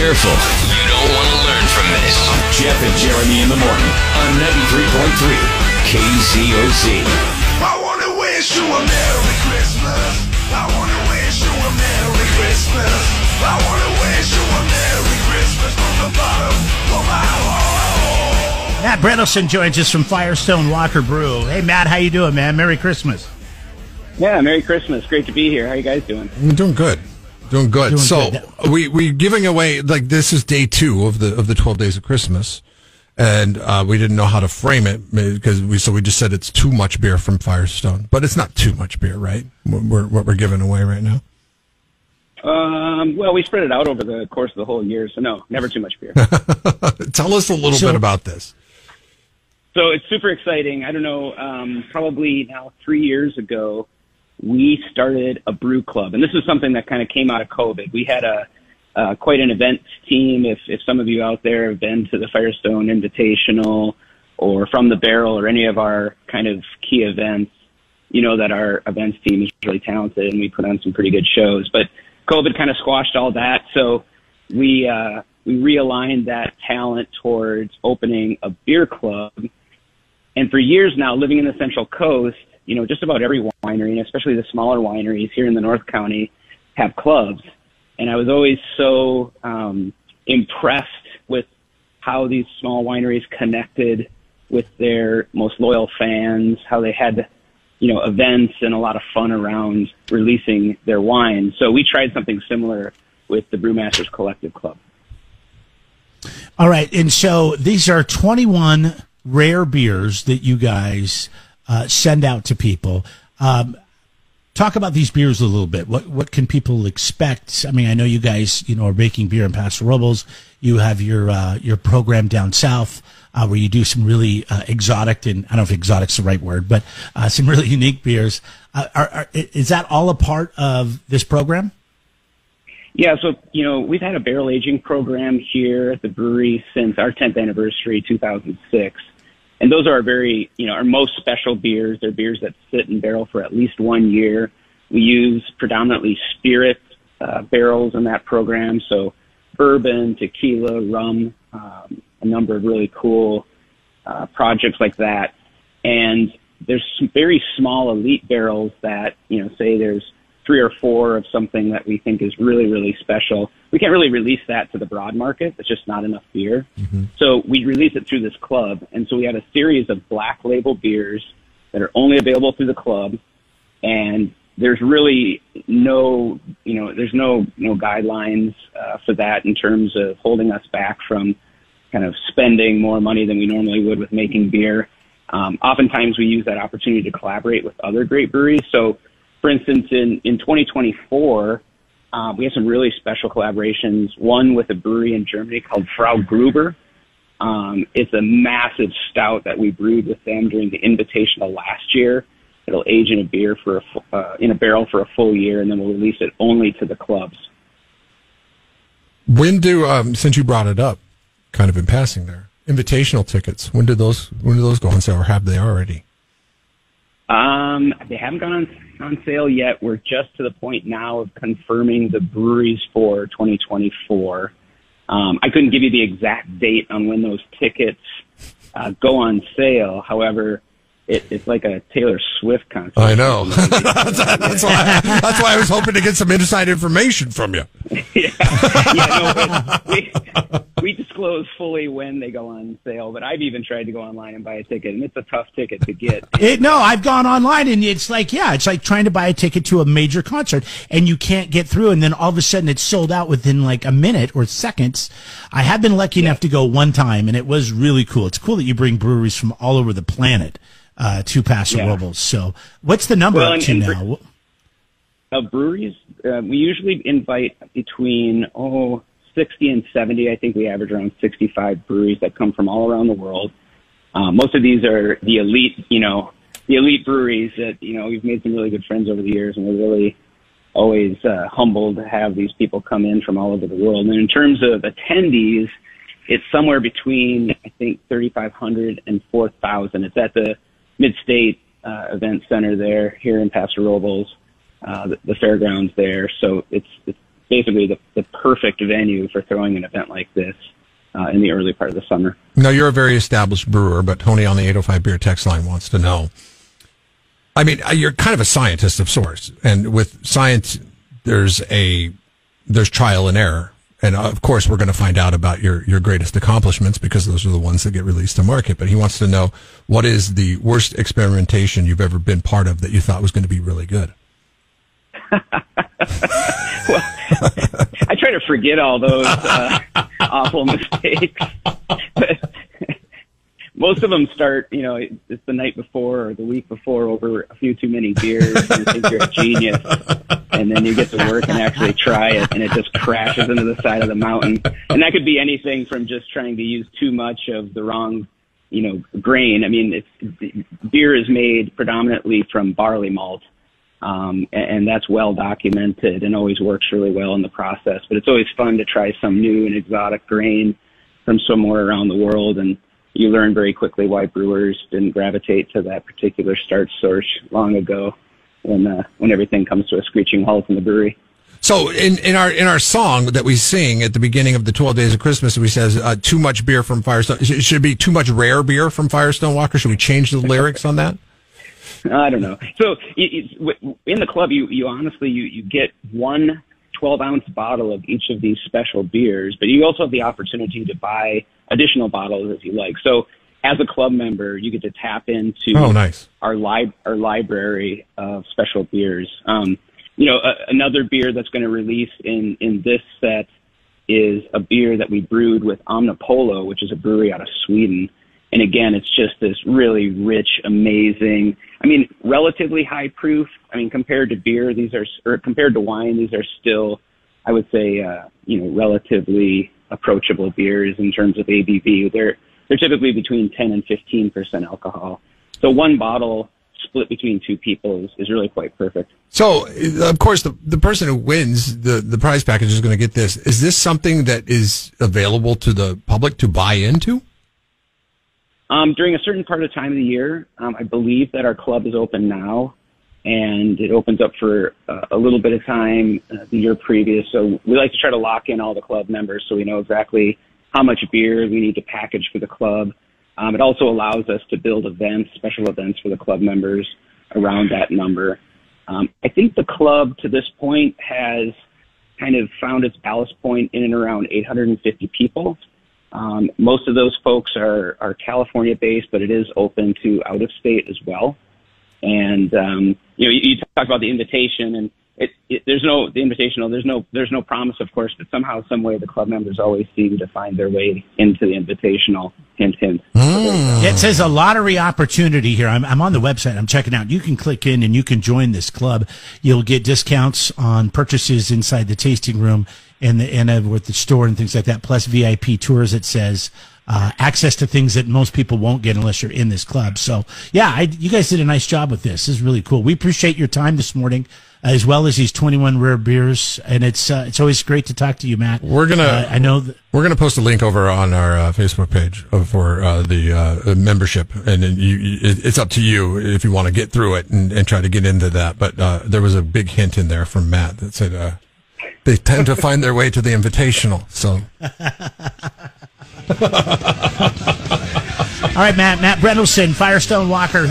careful. You don't want to learn from this. Jeff and Jeremy in the morning on 93.3 KZOZ. I want to wish you a Merry Christmas. I want to wish you a Merry Christmas. I want to wish you a Merry Christmas from the bottom of my heart. Matt Brentelson joins us from Firestone Walker Brew. Hey, Matt, how you doing, man? Merry Christmas. Yeah, Merry Christmas. Great to be here. How you guys doing? I'm doing good. Doing good. We're giving away, like, this is day 2 of the 12 days of Christmas, and we didn't know how to frame it because we just said it's too much beer from Firestone, but it's not too much beer, right? What we're giving away right now. Well, we spread it out over the course of the whole year, so no, never too much beer. Tell us a little bit about this. So it's super exciting. I don't know, probably now 3 years ago, we started a brew club, and this is something that kind of came out of COVID. We had quite an events team. If some of you out there have been to the Firestone Invitational or From the Barrel or any of our kind of key events, you know that our events team is really talented, and we put on some pretty good shows. But COVID kind of squashed all that, so we realigned that talent towards opening a beer club. And for years now, living in the Central Coast, you know, just about every winery, and especially the smaller wineries here in the North County, have clubs. And I was always so impressed with how these small wineries connected with their most loyal fans, how they had, you know, events and a lot of fun around releasing their wine. So we tried something similar with the Brewmasters Collective Club. All right, and so these are 21 rare beers that you guys send out to people. Talk about these beers a little bit. What can people expect? I mean, I know you guys, you know, are making beer in Paso Robles. You have your program down south where you do some really exotic, and I don't know if exotic's the right word, but some really unique beers. Is that all a part of this program? Yeah, so, you know, we've had a barrel aging program here at the brewery since our 10th anniversary, 2006. And those are our most special beers. They're beers that sit in barrel for at least 1 year. We use predominantly spirit barrels in that program, so bourbon, tequila, rum, a number of really cool projects like that. And there's some very small elite barrels that, you know, say there's 3 or 4 of something that we think is really, really special. We can't really release that to the broad market. It's just not enough beer. Mm-hmm. So we release it through this club. And so we had a series of black label beers that are only available through the club. And there's really no guidelines for that in terms of holding us back from kind of spending more money than we normally would with making beer. Oftentimes we use that opportunity to collaborate with other great breweries. So, for instance, in 2024, we have some really special collaborations, one with a brewery in Germany called Frau Gruber. It's a massive stout that we brewed with them during the Invitational last year. It'll age in a beer in a barrel for a full year, and then we'll release it only to the clubs. When since you brought it up, kind of in passing there, Invitational tickets, when do those go on sale, or have they already? They haven't gone on sale yet. We're just to the point now of confirming the breweries for 2024. I couldn't give you the exact date on when those tickets go on sale. However, it's like a Taylor Swift concert. I know. That's why I was hoping to get some inside information from you. We disclose fully when they go on sale, but I've even tried to go online and buy a ticket, and it's a tough ticket to get. No, I've gone online, and it's like trying to buy a ticket to a major concert, and you can't get through, and then all of a sudden it's sold out within like a minute or seconds. I have been lucky enough to go one time, and it was really cool. It's cool that you bring breweries from all over the planet to Paso Robles. So what's the number up to now? Of breweries, we usually invite between 60 and 70. I think we average around 65 breweries that come from all around the world. Most of these are the elite breweries that, you know, we've made some really good friends over the years, and we're really always humbled to have these people come in from all over the world. And in terms of attendees, it's somewhere between, I think, 3,500 and 4,000. It's at the Mid-State Event Center there here in Paso Robles, the fairgrounds there. So it's basically the perfect venue for throwing an event like this in the early part of the summer. Now, you're a very established brewer, but Tony on the 805 Beer text line wants to know. I mean, you're kind of a scientist of sorts, and with science, there's trial and error. And of course, we're going to find out about your greatest accomplishments because those are the ones that get released to market. But he wants to know, what is the worst experimentation you've ever been part of that you thought was going to be really good? Well, I try to forget all those awful mistakes. But most of them start, it's the night before or the week before over a few too many beers, and you think you're a genius. And then you get to work and actually try it, and it just crashes into the side of the mountain. And that could be anything from just trying to use too much of the wrong, grain. I mean, beer is made predominantly from barley malt, and that's well documented and always works really well in the process. But it's always fun to try some new and exotic grain from somewhere around the world, and you learn very quickly why brewers didn't gravitate to that particular start source long ago, when everything comes to a screeching halt in the brewery. So in our song that we sing at the beginning of the 12 Days of Christmas, we says too much beer from Firestone. Should it be too much rare beer from Firestone, Walker? Should we change the lyrics on that? I don't know. So in the club, you honestly get one 12-ounce bottle of each of these special beers, but you also have the opportunity to buy additional bottles as you like. So as a club member, you get to tap into nice. our library of special beers. Another beer that's going to release in this set is a beer that we brewed with Omnipolo, which is a brewery out of Sweden. And again, it's just this really rich, amazing, relatively high proof. Compared to beer, compared to wine, these are still, I would say, relatively approachable beers in terms of ABV. They're typically between 10 and 15% alcohol. So one bottle split between two people is really quite perfect. So, of course, the person who wins the prize package is going to get this. Is this something that is available to the public to buy into? During a certain part of the time of the year, I believe that our club is open now, and it opens up for a little bit of time the year previous. So we like to try to lock in all the club members so we know exactly how much beer we need to package for the club. It also allows us to build special events for the club members around that number. I think the club to this point has kind of found its ballast point in and around 850 people. Most of those folks are California based, but it is open to out of state as well. And, you talk about the invitation, and there's no promise, of course, but somehow, some way, the club members always seem to find their way into the invitational. Hint, hint. It says a lottery opportunity here. I'm on the website. I'm checking out. You can click in and you can join this club. You'll get discounts on purchases inside the tasting room and with the store and things like that, plus VIP tours. It says access to things that most people won't get unless you're in this club. So, yeah, you guys did a nice job with this. This is really cool. We appreciate your time this morning, as well as these 21 rare beers, and it's always great to talk to you, Matt. We're gonna post a link over on our Facebook page for the membership, and then it's up to you if you want to get through it and try to get into that. But there was a big hint in there from Matt that said they tend to find their way to the invitational. So. All right, Matt Brendelson, Firestone Walker.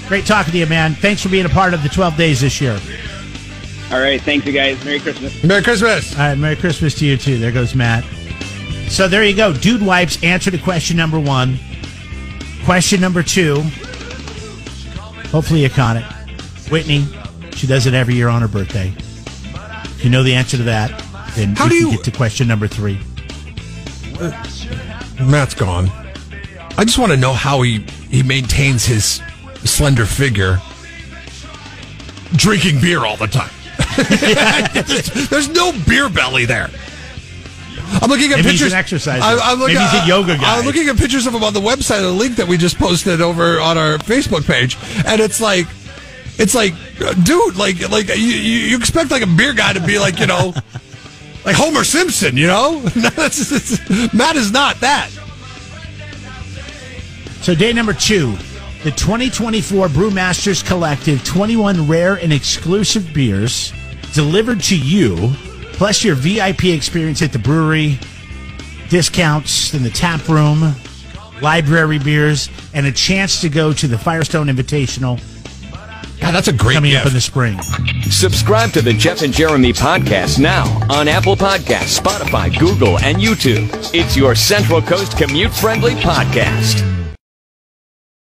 Great talking to you, man. Thanks for being a part of the 12 days this year. All right, thanks, you guys. Merry Christmas. Merry Christmas. All right, Merry Christmas to you, too. There goes Matt. So there you go. Dude Wipes answer to question number 1. Question number 2. Hopefully you caught it. Whitney, she does it every year on her birthday. If you know the answer to that, then you can get to question number 3. Matt's gone. I just want to know how he maintains his slender figure drinking beer all the time. There's no beer belly there. I'm looking at Maybe pictures. He's an exerciser. Maybe he's a yoga guy. I'm looking at pictures of him on the website, a link that we just posted over on our Facebook page, and it's like, dude, like you expect like a beer guy to be like, like Homer Simpson, Matt is not that. So day number 2, the 2024 Brewmasters Collective 21 rare and exclusive beers delivered to you, plus your VIP experience at the brewery, discounts in the tap room, library beers, and a chance to go to the Firestone Invitational. God, that's a great coming gift. up in the spring. Subscribe to the Jeff and Jeremy podcast now on Apple Podcasts, Spotify, Google, and YouTube. It's your Central Coast commute-friendly podcast.